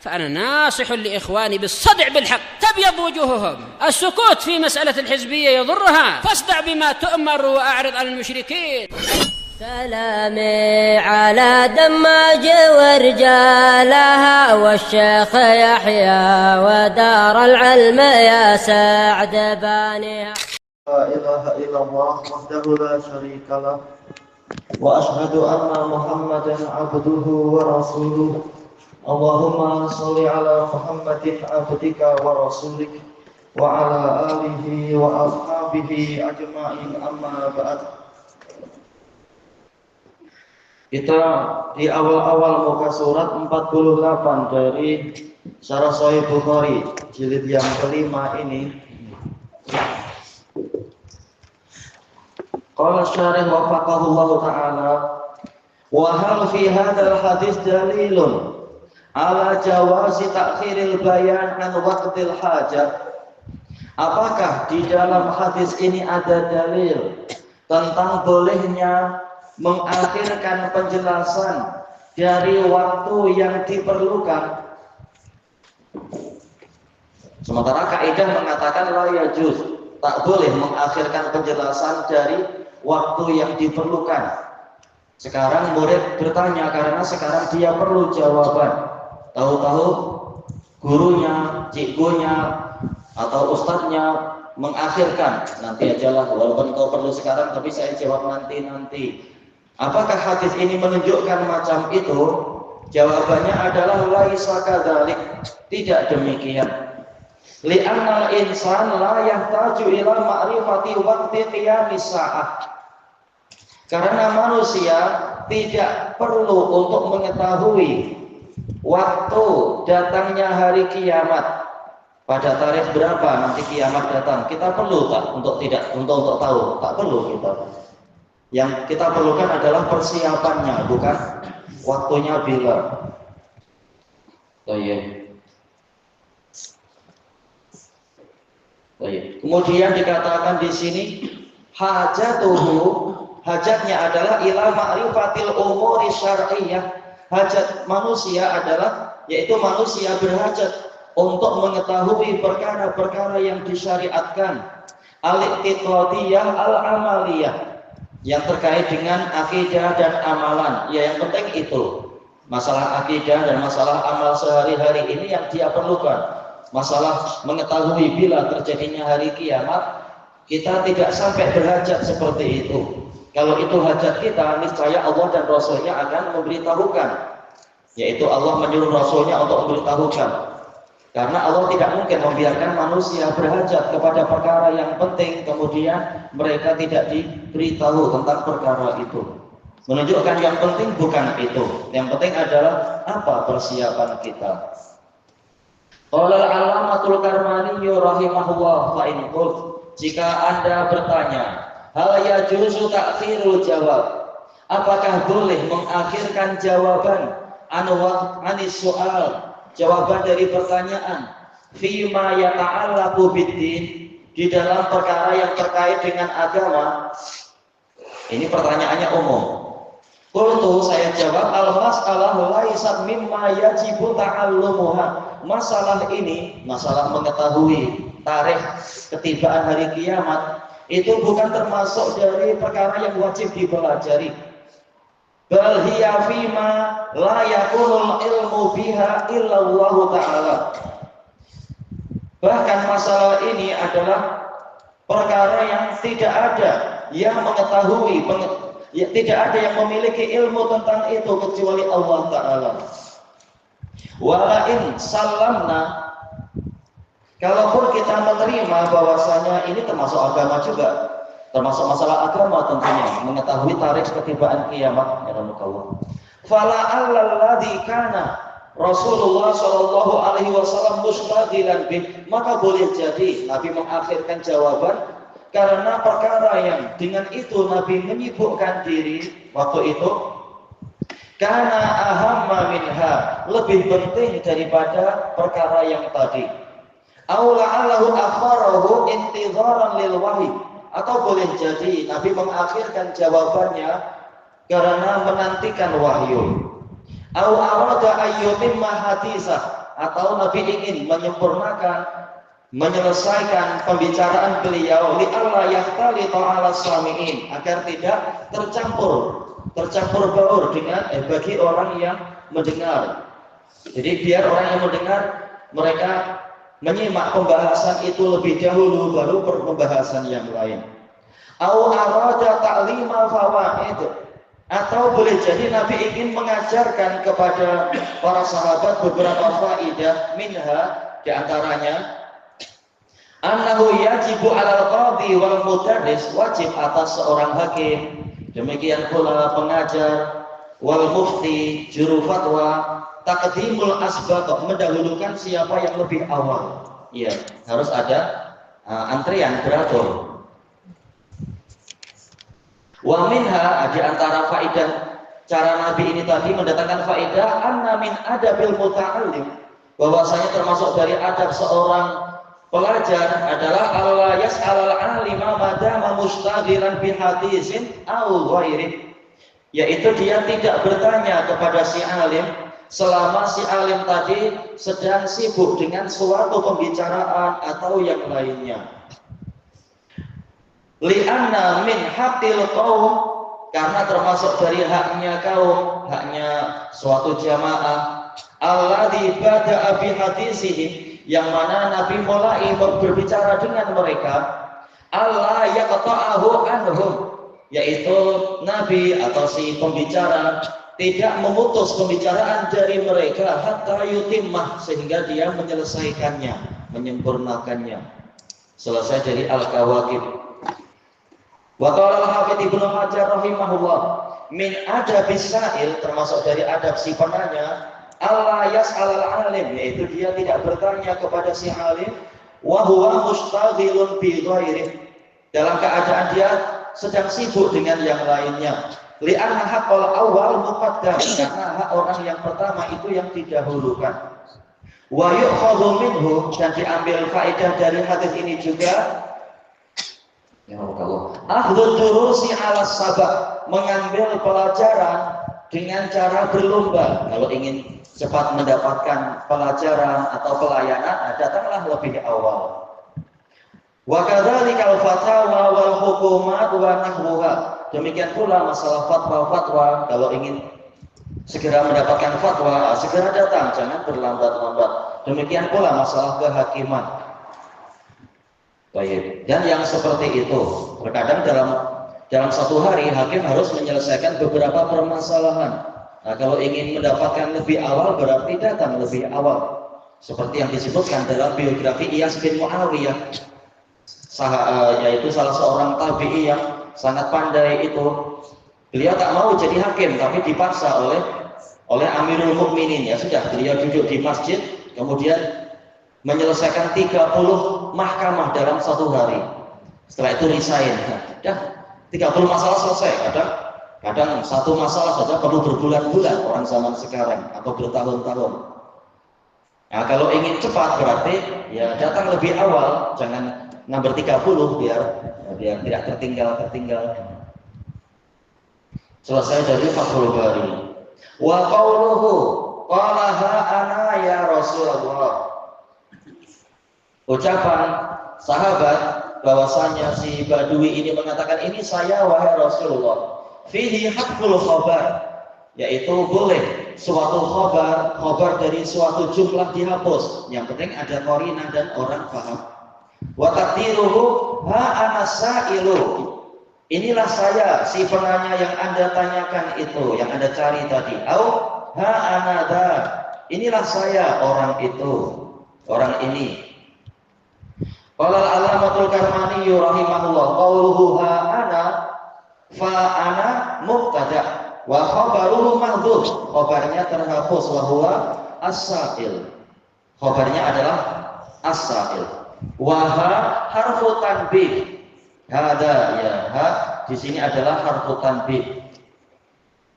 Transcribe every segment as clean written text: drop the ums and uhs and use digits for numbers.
فأنا ناصح لإخواني بالصدع بالحق تبيض وجوههم. السكوت في مسألة الحزبية يضرها، فاصدع بما تؤمر وأعرض عن المشركين. سلامي على دماج ورجالها والشيخ يحيى ودار العلم يا سعد بانيها. لا إله إلا الله وحده لا شريك له وأشهد أن محمدا عبده ورسوله. اللهم صل على محمد عبدك ورسولك وعلى آله وأصحابه أجمعين. أما بعد. Kita di awal-awal muka surat 48 dari Syarah Sahih Bukhari jilid yang kelima ini. Qala syarih wafaqahullahu ta'ala wa hal fi hadzal hadis dalilun ala jawazi ta'khiril bayan an waqtil hajat. Apakah di dalam hadis ini ada dalil tentang bolehnya mengakhirkan penjelasan dari waktu yang diperlukan? Sementara kaidah mengatakan la yajuz, tak boleh mengakhirkan penjelasan dari waktu yang diperlukan. Sekarang murid bertanya karena sekarang dia perlu jawaban. Tahu-tahu gurunya, cikgunya atau ustadznya mengakhirkan, nanti ajalah, walaupun kau perlu sekarang tapi saya jawab nanti. Apakah hadis ini menunjukkan macam itu? Jawabannya adalah laisa kadzalik, tidak demikian. Li'annal insan la yahtaju ila ma'rifati waqti qiyamis sa'ah. Karena manusia tidak perlu untuk mengetahui waktu datangnya hari kiamat. Pada tarikh berapa nanti kiamat datang? Kita perlu tak untuk tahu? Tak perlu kita. Yang kita perlukan adalah persiapannya, bukan waktunya bila. Kemudian dikatakan di sini hajatnya adalah ila ma'rifatil umuri syar'iyyah. Hajat manusia adalah, yaitu manusia berhajat untuk mengetahui perkara-perkara yang disyariatkan, al-iqtisadiyah al-amaliyah, yang terkait dengan akidah dan amalan. Ya, yang penting itu masalah akidah dan masalah amal sehari-hari ini yang dia perlukan. Masalah mengetahui bila terjadinya hari kiamat, kita tidak sampai berhajat seperti itu. Kalau itu hajat kita, niscaya Allah dan Rasulnya akan memberitahukan, yaitu Allah menyuruh Rasulnya untuk memberitahukan. Karena Allah tidak mungkin membiarkan manusia berhajat kepada perkara yang penting kemudian mereka tidak diberitahu tentang perkara itu. Menunjukkan yang penting bukan itu. Yang penting adalah apa persiapan kita. Qala al-alamatul Karmani rahimahullah fa in qult, jika Anda bertanya, hal yajuzu ta'khirul jawab, apakah boleh mengakhirkan jawaban anis soal, jawaban dari pertanyaan, fima yata'allaqu biddin, di dalam perkara yang terkait dengan agama. Ini pertanyaannya umum. Qultu, saya jawab, al-mas'alah laisat mimma yajibu ta'allumuha. Masalah ini, masalah mengetahui tarikh ketibaan hari kiamat, itu bukan termasuk dari perkara yang wajib dipelajari. Bal hiya fima la yakunul ilmu biha illa Allah ta'ala. Bahkan masalah ini adalah perkara yang tidak ada yang mengetahui, tidak ada yang memiliki ilmu tentang itu kecuali Allah Ta'ala. Walain salamna, kalaupun kita menerima bahwasanya ini termasuk agama juga, termasuk masalah agama tentunya, mengetahui tarikh ketibaan kiamat, ya Allah. Fala alladzi kana Rasulullah Shallallahu Alaihi Wasallam mustaghilan bih, maka boleh jadi Nabi mengakhirkan jawaban karena perkara yang dengan itu Nabi menyibukkan diri waktu itu. Karena ahamma minha, lebih penting daripada perkara yang tadi. Aula alahu akharahu intidharan lil wahyi, atau boleh jadi Nabi mengakhirkan jawabannya karena menantikan wahyu. Au arada ayyutimma hadisah, atau Nabi ingin menyelesaikan pembicaraan beliau li'alla yahtalita 'ala sami'in, agar tidak tercampur baur dengan bagi orang yang mendengar. Jadi biar orang yang mendengar mereka menyimak pembahasan itu lebih dahulu baru pembahasan yang lain. Au arada ta'lima fawaid, atau boleh jadi Nabi ingin mengajarkan kepada para sahabat beberapa faidah, minha di antaranya annahu yajibu 'alal qadhi wal mudarris, wajib atas seorang hakim, demikian pula pengajar, wal mufti, juru fatwa, taqdimul asbaq, mendahulukan siapa yang lebih awal. Iya, harus ada antrian beratur. Wa minha, di antara faidah cara Nabi ini tadi mendatangkan faidah anna min adabil muta'allim, bahwasanya termasuk dari adab seorang pelajar adalah Allah yas'alal 'alima madama mustaghilan bi hadisin aw ghairi, yaitu dia tidak bertanya kepada si alim selama si alim tadi sedang sibuk dengan suatu pembicaraan atau yang lainnya. Li'anna min haqqil qaum, karena termasuk dari haknya kaum, haknya suatu jamaah, alladzi bada'a bi hadisihi, yang mana Nabi mulai berbicara dengan mereka, Allah yaqta'ahu anhum, yaitu Nabi atau si pembicara tidak memutus pembicaraan dari mereka hatta yutimmah, sehingga dia menyelesaikannya, menyempurnakannya, selesai dari al-kawakib. Wa qala al-Hafidz Ibnu Hajar rahimahullah, min adabis sa'il, termasuk dari adab si penanya, Allah yas'alal alim, yaitu dia tidak bertanya kepada si alim, wa huwa mustaghilun bi ghairihi, dalam keadaan dia sedang sibuk dengan yang lainnya. Li'anna haqqal awal muqaddam, karena hak orang yang pertama itu yang didahulukan. Wa yu'khadhu minhu, dan diambil faedah dari hadis ini juga, ya Allah, akhdhu durusi 'ala sabaq, mengambil pelajaran dengan cara berlomba. Kalau ingin cepat mendapatkan pelajaran atau pelayanan, datanglah lebih awal. Wa kadzalika al-fatawa wal hukumat wa nahwuha, demikian pula masalah fatwa-fatwa, kalau ingin segera mendapatkan fatwa, segera datang, jangan berlambat-lambat. Demikian pula masalah kehakiman. Baik. Dan yang seperti itu, terkadang dalam satu hari hakim harus menyelesaikan beberapa permasalahan. Nah, kalau ingin mendapatkan lebih awal, berarti datang lebih awal. Seperti yang disebutkan dalam biografi Iyas bin Muawiyah, yaitu salah seorang tabi'i yang sangat pandai itu. Beliau tak mau jadi hakim, tapi dipaksa oleh Amirul Mukminin. Ya sudah, beliau duduk di masjid, kemudian menyelesaikan 30 mahkamah dalam satu hari. Setelah itu resign. Dah 30 masalah selesai. Kadang satu masalah saja perlu berbulan-bulan orang zaman sekarang, atau bertahun-tahun. Nah, kalau ingin cepat berarti ya datang lebih awal, jangan nomor 30 biar tidak tertinggal. Selesai dari Fathul Bari. Wa qauluhu qala ha ana ya Rasulullah, ucapan sahabat bahwasanya si Badui ini mengatakan, ini saya wahai Rasulullah. Fihi haqqul khabar, yaitu boleh suatu khabar dari suatu jumlah dihapus, yang penting ada qarinah dan orang paham. Wa taqdiruhu ha ana sa'ilu, inilah saya si penanya yang Anda tanyakan itu, yang Anda cari tadi. Au ha ana da, inilah saya orang itu, orang ini. Qala al-Alamatul Karmani rahimahullah, qauluhu ha ana fa ana mubtada wa khabaruhu mahdhuf, khabarnya terhapus, wa huwa as-sa'il, khabarnya adalah as-sa'il. Wa ha harfu tanbih, hada ya, ha di sini adalah harfu tanbih.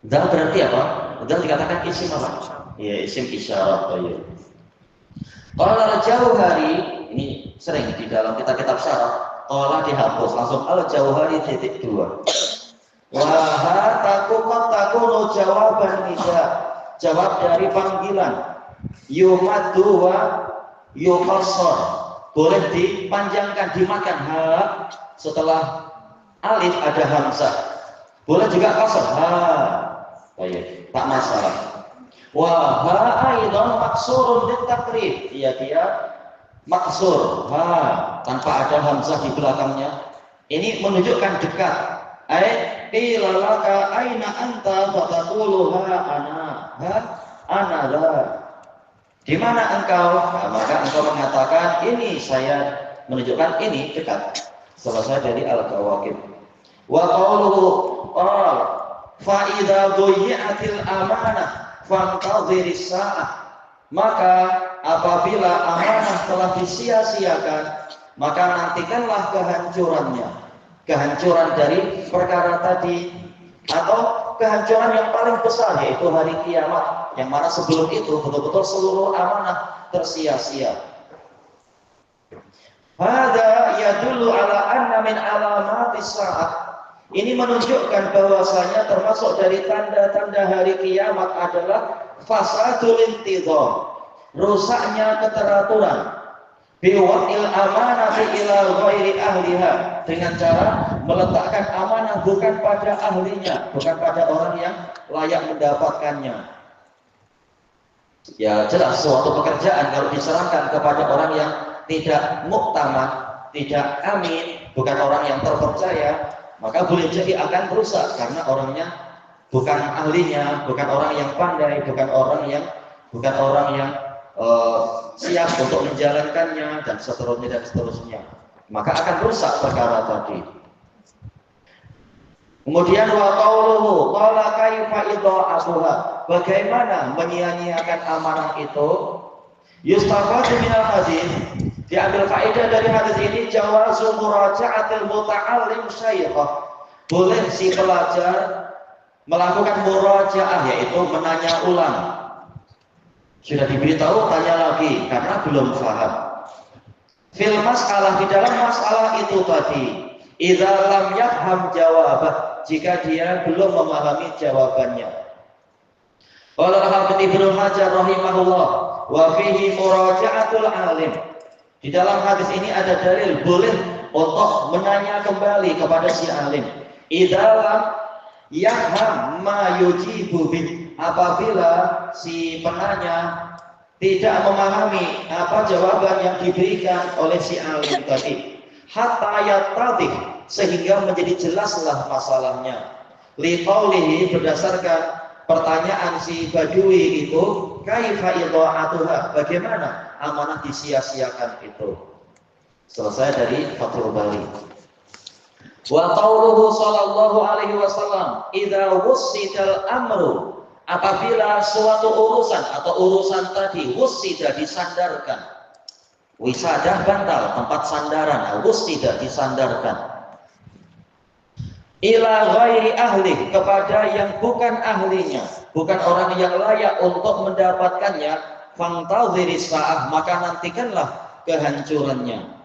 Dan berarti apa? Dan dikatakan isim apa? Ya, isim isyarat. Ya. Qala al-Jauhari, ini sering di dalam kitab-kitab syarah, qala dihapus langsung al-Jauhari titik 2. Wa ha takunu jawaban nida, jawab dari panggilan. Yumaddu wa yuqassar, boleh dipanjangkan, dimakan ha setelah alif ada hamzah. Boleh juga qasar ha. Baik, tak masalah. Wa ha aidan maksurun litakrib. Iya, dia maksur ha tanpa ada hamzah di belakangnya. Ini menunjukkan dekat. Ai qila laka aina anta fataqulu ha ana la. Di mana engkau? Nah, maka engkau mengatakan ini, saya menunjukkan ini dekat. Selesai dari al-Kawakib. Wa qawluhu qala fa idza dhuyyatil amanah fantadhiris sa'ah. Maka apabila amanah telah disia-siakan, maka nantikanlah kehancurannya. Kehancuran dari perkara tadi, atau kehancuran yang paling besar, yaitu hari kiamat, yang mana sebelum itu betul-betul seluruh amanah tersia-sia. Hadza yadullu ala anna min alamatis sa'ah. Ini menunjukkan bahwasanya termasuk dari tanda-tanda hari kiamat adalah fasadul intizam, rusaknya keteraturan. Biwadil amanati ila ghairi ahliha, dengan cara meletakkan amanah bukan pada ahlinya, bukan pada orang yang layak mendapatkannya. Ya jelas, suatu pekerjaan kalau diserahkan kepada orang yang tidak muktamad, tidak amin, bukan orang yang terpercaya, maka boleh jadi akan rusak karena orangnya bukan ahlinya, bukan orang yang pandai, bukan orang yang siap untuk menjalankannya, dan seterusnya. Maka akan rusak perkara tadi. Kemudian wa qauluhu qala kaifa idha'atuha, bagaimana menyia-nyiakan amanah itu? Yustafadu minal hadis, diambil faedah dari hadis ini jawazu muraja'atil muta'allim syaikhah, boleh si pelajar melakukan murajaah, yaitu menanya ulang. Sudah diberitahu, tanya lagi karena belum paham. Fil masalah, di dalam masalah itu tadi, idza lam yafham jawabah, jika dia belum memahami jawabannya. Qala al-Hafidz Ibnu Hajar rahimahullah wa fihi muraja'atul alim. Di dalam hadis ini ada dalil boleh untuk menanya kembali kepada si alim. Idza lam yafham ma yujibu bih, apabila si penanya tidak memahami apa jawaban yang diberikan oleh si alim tadi, hatta yattadih, sehingga menjadi jelaslah masalahnya. Li qaulihi, berdasarkan pertanyaan si badui itu, kaifa idha'atuha, bagaimana amanah disia-siakan itu. Selesai dari Fathul Bari. Wa qauluhu sallallahu alaihi wasallam, idza wussidal amru, apabila suatu urusan atau urusan tadi wussida, disandarkan. Wisadah bantal, tempat sandaran, wussida, disandarkan. Ila ghairi ahli, kepada yang bukan ahlinya, bukan orang yang layak untuk mendapatkannya, fantadhiris sa'ah, maka nantikanlah kehancurannya.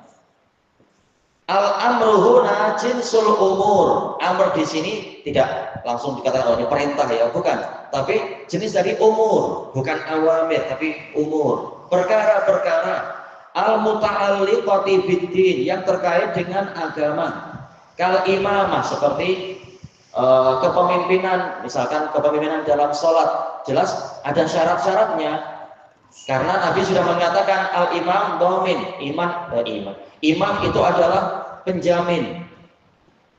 Al-amru huna jinsul umur. Amr di sini tidak langsung dikatakan ini perintah, ya, bukan. Tapi jenis dari umur, bukan awamir, tapi umur. Perkara-perkara al-muta'alliqati biddin, yang terkait dengan agama. Kal imamah, seperti kepemimpinan, misalkan kepemimpinan dalam sholat, jelas ada syarat-syaratnya. Karena Nabi sudah mengatakan al-imam dhamin, imam itu adalah penjamin.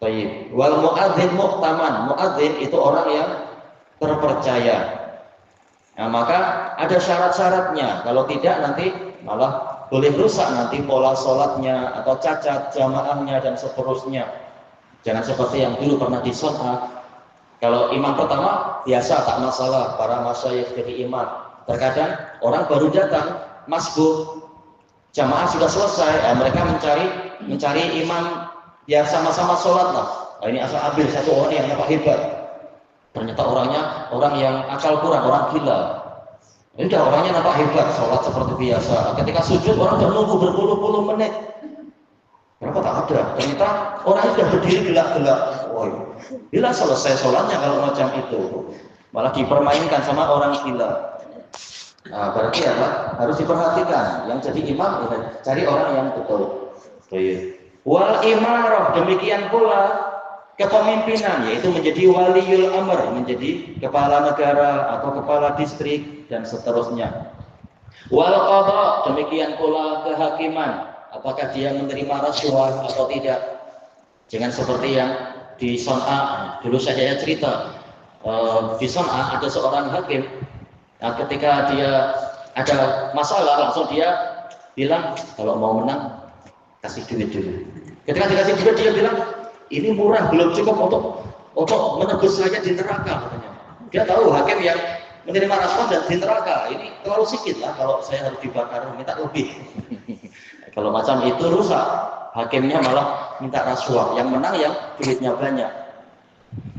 Baik. Wal muadzin mu'taman, muadzin itu orang yang terpercaya. Nah, maka ada syarat-syaratnya. Kalau tidak nanti malah boleh rusak nanti pola sholatnya, atau cacat jamaahnya dan seterusnya. Jangan seperti yang dulu pernah di Son'a. Kalau imam pertama biasa tak masalah, para masyayikh jadi imam. Terkadang orang baru datang, masbuk, jamaah sudah selesai, mereka mencari imam biar sama-sama sholat lah. Nah, ini asal ambil satu orang yang nampak hebat. Ternyata orangnya orang yang akal kurang, orang gila. Ini dah orangnya nampak hebat, sholat seperti biasa. Ketika sujud orang sudah nunggu berpuluh-puluh menit. Kenapa tak ada? Ternyata orangnya sudah berdiri gelak-gelak. Wah, gila selesai sholatnya kalau macam itu. Malah dipermainkan sama orang gila. Nah, berarti apa? Harus diperhatikan. Yang jadi imam cari orang yang betul. Wal imarah, demikian pula kepemimpinan, yaitu menjadi waliul amr, menjadi kepala negara atau kepala distrik dan seterusnya. Wal qada, demikian pula kehakiman, apakah dia menerima rasuah atau tidak. Jangan seperti yang di Son'a, dulu saya cerita, di Son'a ada seorang hakim. Nah, ketika dia ada masalah, langsung dia bilang, kalau mau menang, kasih duit dulu. Ketika dikasih duit, dia bilang, ini murah, belum cukup untuk menebus saya di neraka, katanya. Dia tahu hakim yang menerima rasuah dan di neraka, ini terlalu sedikit lah, kalau saya harus dibakar, minta lebih. Kalau macam itu rusak, hakimnya malah minta rasuah, yang menang yang duitnya banyak.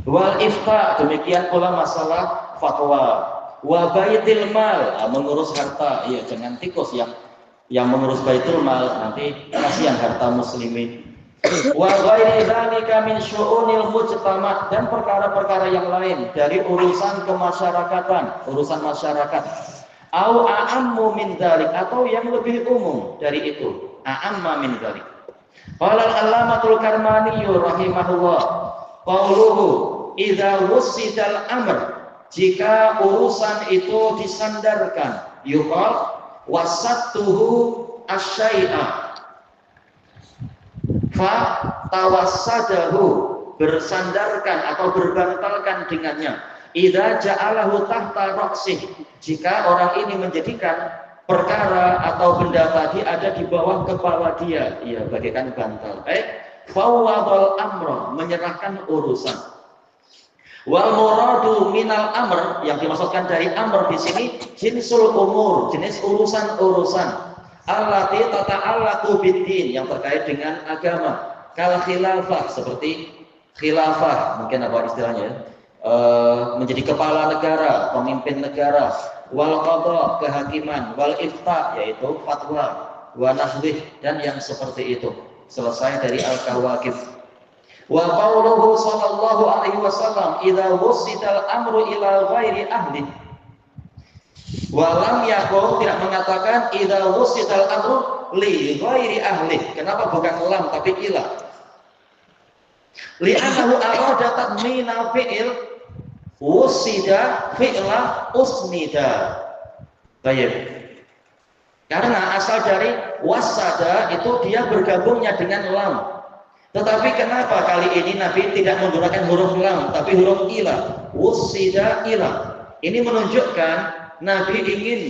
Wal ifta, demikian pula masalah fatwa. Wa baitil mal, mengurus harta, iya jangan tikus yang mengurus baitul mal, nanti kasihan harta muslimin. Wa ghairi dzalika min syu'unil mujtama, dan perkara-perkara yang lain dari urusan kemasyarakatan, urusan masyarakat. Au a'ammu min dzalik, atau yang lebih umum dari itu, a'amma min dzalik. Qala al-Allamatul Karmani rahimahullah, qauluhu idza wussidal amr, jika urusan itu disandarkan, yuqal wasattuhu asyai'a fa tawassadahu, bersandarkan atau berbantalkan dengannya. Idza ja'alahu tahta ra'sih, jika orang ini menjadikan perkara atau benda tadi ada di bawah kepala dia, ia bagaikan bantal. Fawwadal amra, menyerahkan urusan. Wal muradu minal amr, yang dimaksudkan dari amr di sini jinsul umur, jenis urusan-urusan. Allati tata'allaqu bid-din, yang terkait dengan agama. Kal khilafah, seperti khilafah, mungkin apa istilahnya? Menjadi kepala negara, pemimpin negara. Wal qada, kehakiman. Wal ifta, yaitu fatwa. Wa nahwih, dan yang seperti itu. Selesai dari al-kawakib. Wa qauluhu sallallahu alaihi wasallam idza wussidal amru ila ghairi ahli. Wa lam yaqul, tidak mengatakan idza wussidal amru li ghairi ahli. Kenapa bukan lam tapi ila? Li'annahu arada tadmina fi'il wussida fi'la usnida. Baik. Karena asal dari wasada itu dia bergabungnya dengan lam. Tetapi kenapa kali ini Nabi tidak menggunakan huruf lam tapi huruf ila, wussida ila. Ini menunjukkan Nabi ingin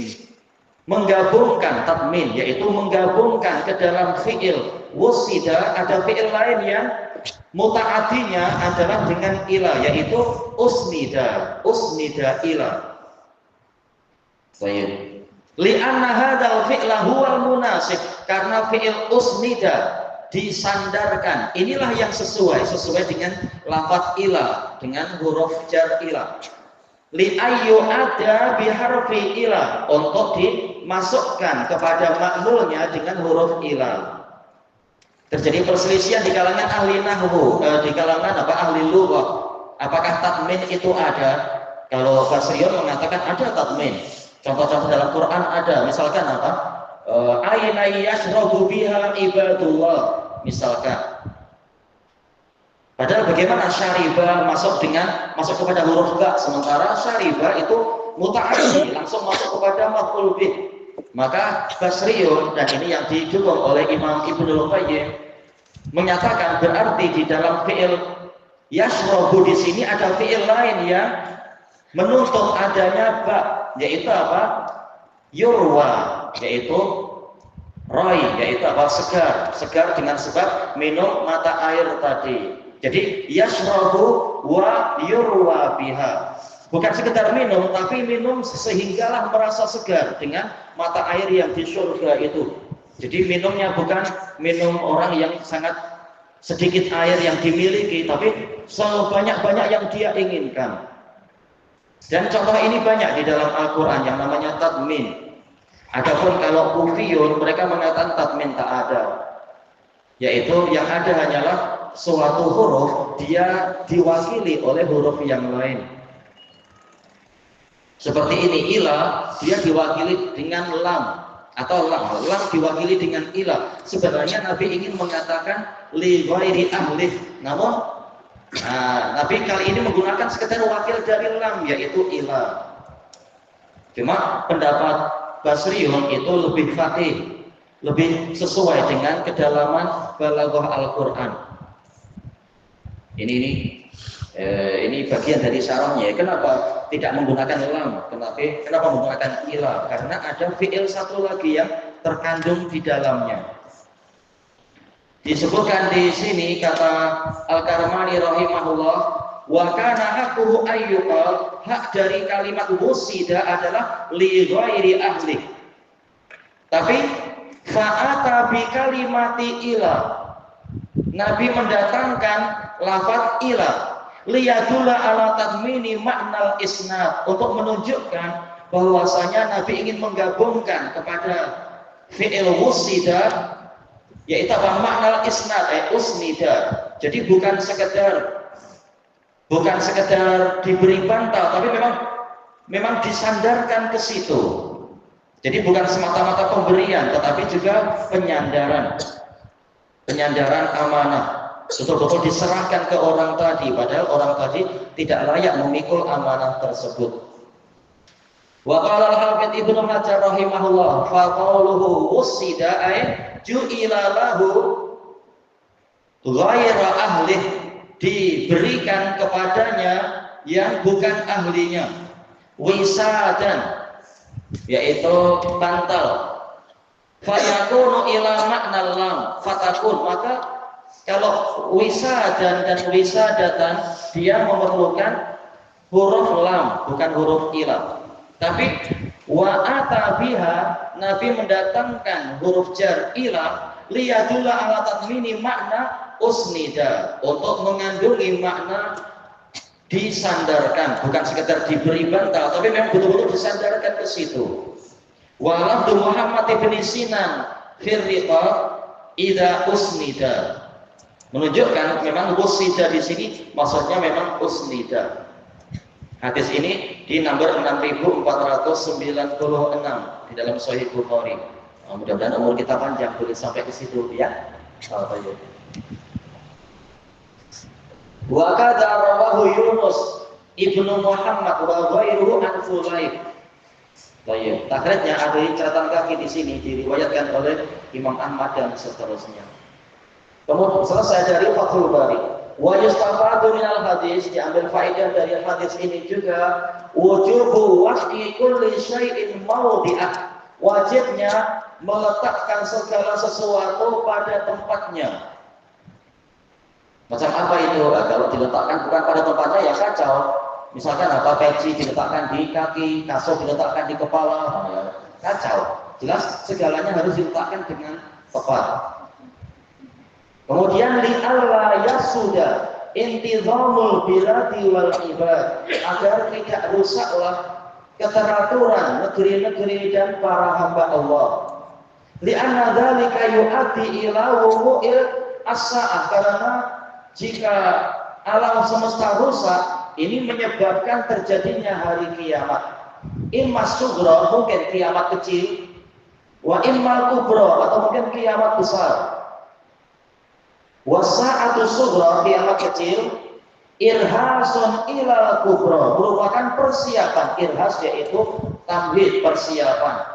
menggabungkan tadmin, yaitu menggabungkan ke dalam fi'il wussida ada fi'il lain yang muta'adinya adalah dengan ila, yaitu usnida ila. Baik. Li'anna hadzal fi'la huwal munasib, karena fi'il usnida disandarkan, inilah yang sesuai dengan lafaz ila, dengan huruf jar ila. Li ayyu ada biharfi ila, untuk dimasukkan kepada makmulnya dengan huruf ila. Terjadi perselisihan di kalangan ahli nahwu, di kalangan ahli lughah. Apakah tadmin itu ada? Kalau Basriyun mengatakan ada tadmin. Contoh-contoh dalam Quran ada, misalkan apa? Aina yashrabu biha ibadullah, misalkan. Padahal bagaimana syariba masuk kepada huruf ba, sementara syariba itu muta'addi, langsung masuk kepada maf'ul bih. Maka Basriyun, dan ini yang didukung oleh Imam Ibnul Qayyim, menyatakan berarti di dalam fi'il yashrabu di sini ada fi'il lain yang menuntut adanya ba, yaitu apa? Yurwa, yaitu roi, yaitu apa? Segar dengan sebab minum mata air tadi. Jadi yashrabu wa yurwa biha, bukan sekedar minum, tapi minum sehinggalah merasa segar dengan mata air yang di surga itu. Jadi minumnya bukan minum orang yang sangat sedikit air yang dimiliki, tapi sebanyak-banyak yang dia inginkan. Dan contoh ini banyak di dalam Al-Quran yang namanya tadmin. Adapun kalau kufiyun, mereka mengatakan tadmin tak ada, yaitu yang ada hanyalah suatu huruf dia diwakili oleh huruf yang lain. Seperti ini, ila dia diwakili dengan lam atau lam diwakili dengan ila. Sebenarnya Nabi ingin mengatakan li ghairi ahli, namun Nabi kali ini menggunakan sekedar wakil dari lam, yaitu ila. Cuma pendapat Basriyun itu lebih faqih, lebih sesuai dengan kedalaman balaghah Al-Quran. Ini bagian dari syarahnya. Kenapa tidak menggunakan lam? Kenapa menggunakan ila? Karena ada fi'il satu lagi yang terkandung di dalamnya. Disebutkan di sini kata Al-Karmani rahimahullah, wa kana haqquhu ayyuqal, hak dari kalimat wusida adalah li ghairi ahli. Tapi fa'ata bi kalimati ila, Nabi mendatangkan lafaz ila liyadulla ala tadmini makna isnad, untuk menunjukkan bahwasanya Nabi ingin menggabungkan kepada fi'il wusida, yaitu apa? Makna isnad, usnida. Jadi bukan sekedar diberi bantal, tapi memang disandarkan ke situ. Jadi bukan semata-mata pemberian, tetapi juga penyandaran amanah. Betul-betul diserahkan ke orang tadi, padahal orang tadi tidak layak memikul amanah tersebut. Wa qala al-Hafidz Ibnu Hajar rahimahullah, fa qawluhu wusida ay ju'ila lahu ghaira ahlih, diberikan kepadanya yang bukan ahlinya. Wisadan, yaitu bantal. Fayakunu ila makna lam fatakun, maka kalau wisadan dan wisadatan dia memerlukan huruf lam, bukan huruf ila. Tapi wa atabiha, Nabi mendatangkan huruf jar ila liyadulla ala tadmini makna usnida, untuk mengandungi makna disandarkan, bukan sekedar diberi bantal, tapi memang betul-betul disandarkan ke situ. Wa lafdu Muhammad ibn Sinan firriqa idza usnida, menunjukkan memang usnida di sini maksudnya memang usnida. Hadis ini di nomor 6496 di dalam Sahih Bukhari. Mudah-mudahan umur kita panjang, boleh sampai ke situ ya. Wa kadza rawahu Yunus ibnu Muhammad wa ghairuhu an Fulayh. Baik, takhrijnya ada catatan kaki di sini diriwayatkan oleh Imam Ahmad dan seterusnya. Kemudian selesai dari Fathul Bari. Wa yustafadu minal hadis, diambil faedah dari hadis ini juga wujubu waqi kulli syai'in mawdi'ah, wajibnya meletakkan segala sesuatu pada tempatnya. Macam apa itu? Kalau diletakkan bukan pada tempatnya ya kacau. Misalkan peci diletakkan di kaki, kasur diletakkan di kepala, kacau. Jelas segalanya harus diletakkan dengan tepat. Kemudian li alla yasuda intizamul biladi wal ibad, agar tidak rusaklah keteraturan negeri-negeri dan para hamba Allah. Li anna dzalika yu'addi ila wuqu'il as-sa'ah, karena jika alam semesta rusak, ini menyebabkan terjadinya hari kiamat. Imma sughra, mungkin kiamat kecil, wa imma kubra, atau mungkin kiamat besar. Wasa'atu sughra, kiamat kecil, irhasun ilal kubra, merupakan persiapan. Irhas yaitu tamhid, persiapan.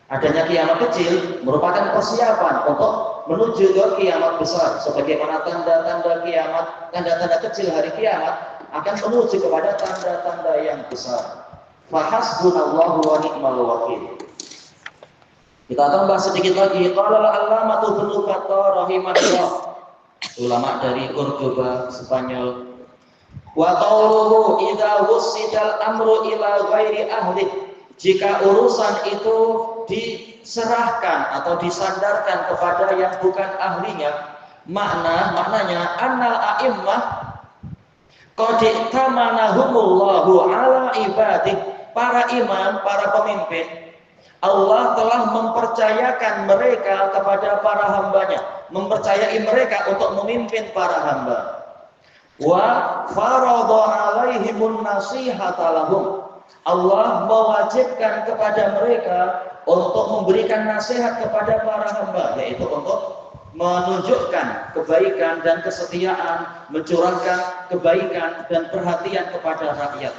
Adanya kiamat kecil merupakan persiapan untuk menuju ke kiamat besar. Sebagaimana tanda-tanda kiamat, tanda-tanda kecil hari kiamat akan menuju kepada tanda-tanda yang besar. Fahasbunallahu wa ni'mal wakil. Kita tambah sedikit lagi. Qala al-allamatu Ibnu Battal rahimahullah, ulama dari Cordoba, Spanyol. Wa qawluhu idza wussidal amru ila ghairi ahli, jika urusan itu diserahkan atau disandarkan kepada yang bukan ahlinya, maknanya annal a'immah qad tamanahumullahu ala ibadih, para imam, para pemimpin, Allah telah mempercayakan mereka kepada para hambanya, mempercayai mereka untuk memimpin para hamba. Wa faradha alaihimun nasihata lahum, Allah mewajibkan kepada mereka untuk memberikan nasihat kepada para hamba, yaitu untuk menunjukkan kebaikan dan kesetiaan, mencurahkan kebaikan dan perhatian kepada rakyat.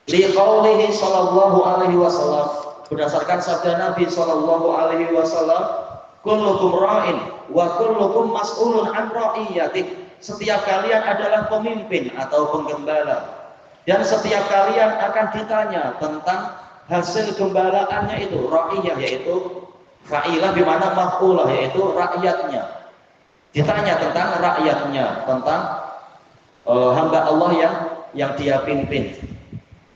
Liqaulihi sallallahu alaihi wasallam, berdasarkan sabda Nabi sallallahu alaihi wasallam, kullukum ra'in wa kullukum mas'ulun an ra'iyatih. Setiap kalian adalah pemimpin atau penggembala, dan setiap kalian akan ditanya tentang hasil gembalaannya itu. Ra'iyah yaitu fa'ilah bimana maf'ulah, yaitu rakyatnya. Ditanya tentang rakyatnya, tentang hamba Allah yang dia pimpin.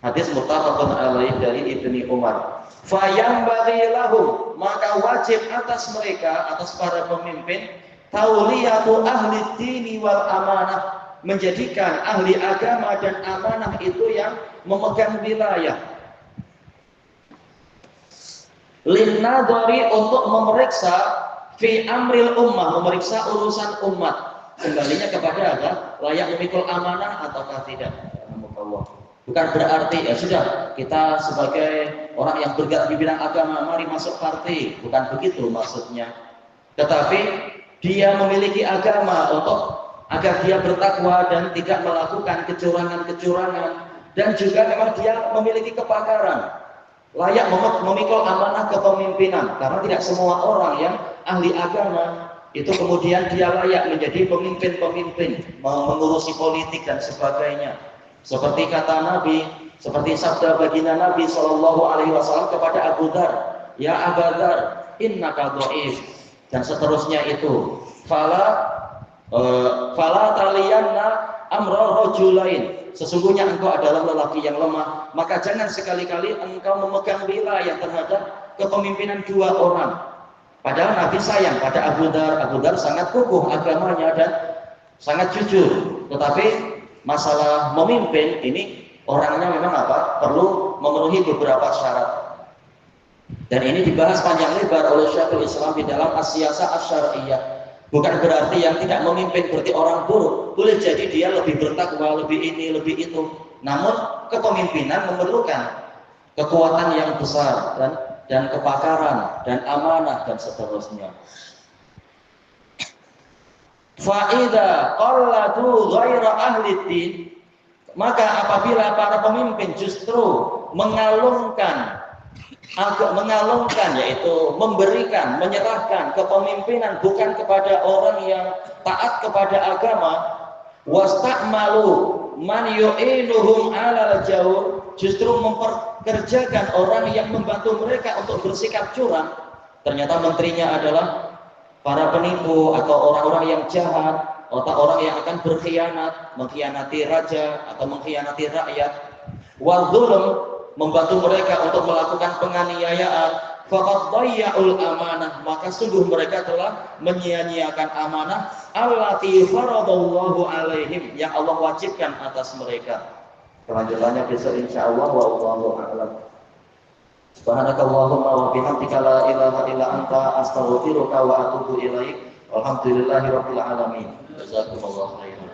Hadis muttafaqun alaih dari Ibnu Umar. Fayambaghi lahum, maka wajib atas mereka, atas para pemimpin, tauliyatu ahli dini wal amanah, menjadikan ahli agama dan amanah itu yang memegang wilayah. Linnadhari, untuk memeriksa fi amril ummah, memeriksa urusan umat, kembalinya kepada apa? Layak memikul amanah ataukah tidak. Bukan berarti ya sudah kita sebagai orang yang bergerak di bidang agama mari masuk partai, bukan begitu maksudnya. Tetapi dia memiliki agama untuk agar dia bertakwa dan tidak melakukan kecurangan-kecurangan, dan juga memang dia memiliki kepakaran, layak memikul amanah kepemimpinan, karena tidak semua orang yang ahli agama itu kemudian dia layak menjadi pemimpin-pemimpin, mengurusi politik dan sebagainya. Seperti kata Nabi, seperti sabda baginda Nabi Shallallahu Alaihi Wasallam kepada Abu Dar, ya Abu Dar, innaka dhaif, dan seterusnya itu. Fala taliyanna amra rajulain, sesungguhnya engkau adalah lelaki yang lemah, maka jangan sekali-kali engkau memegang wilayah terhadap kepemimpinan dua orang. Padahal Nabi sayang pada Abu Dar. Abu Dar sangat kukuh agamanya dan sangat jujur, tetapi masalah memimpin ini orangnya memang perlu memenuhi beberapa syarat, dan ini dibahas panjang lebar oleh Syekhul Islam di dalam As-Siyasah Asy-Syar'iyyah. Bukan berarti yang tidak memimpin berarti orang buruk, boleh jadi dia lebih bertakwa, lebih ini, lebih itu. Namun kepemimpinan memerlukan kekuatan yang besar dan kepakaran dan amanah dan seterusnya. Fa'idha qallatu ghaira ahli din, maka apabila para pemimpin justru mengalungkan yaitu memberikan, menyerahkan kepemimpinan bukan kepada orang yang taat kepada agama, wasta'malu man yu'inuhum 'alal jawr, justru memperkerjakan orang yang membantu mereka untuk bersikap curang, ternyata menterinya adalah para penipu atau orang-orang yang jahat, atau orang yang akan berkhianat, mengkhianati raja atau mengkhianati rakyat. Wal dzulm, membantu mereka untuk melakukan penganiayaan. Faqad dhayya'ul amanah, maka sungguh mereka telah menyia-nyiakan amanah allati faradallahu alaihim, yang Allah wajibkan atas mereka. Kelanjutannya besok insyaallah, wallahu a'lam. Subhanakallahumma wa bihamdika la ilaha illa anta astaghfiruka wa atubu ilaik. Alhamdulillahirabbil alamin. Jazakumullahu khairan.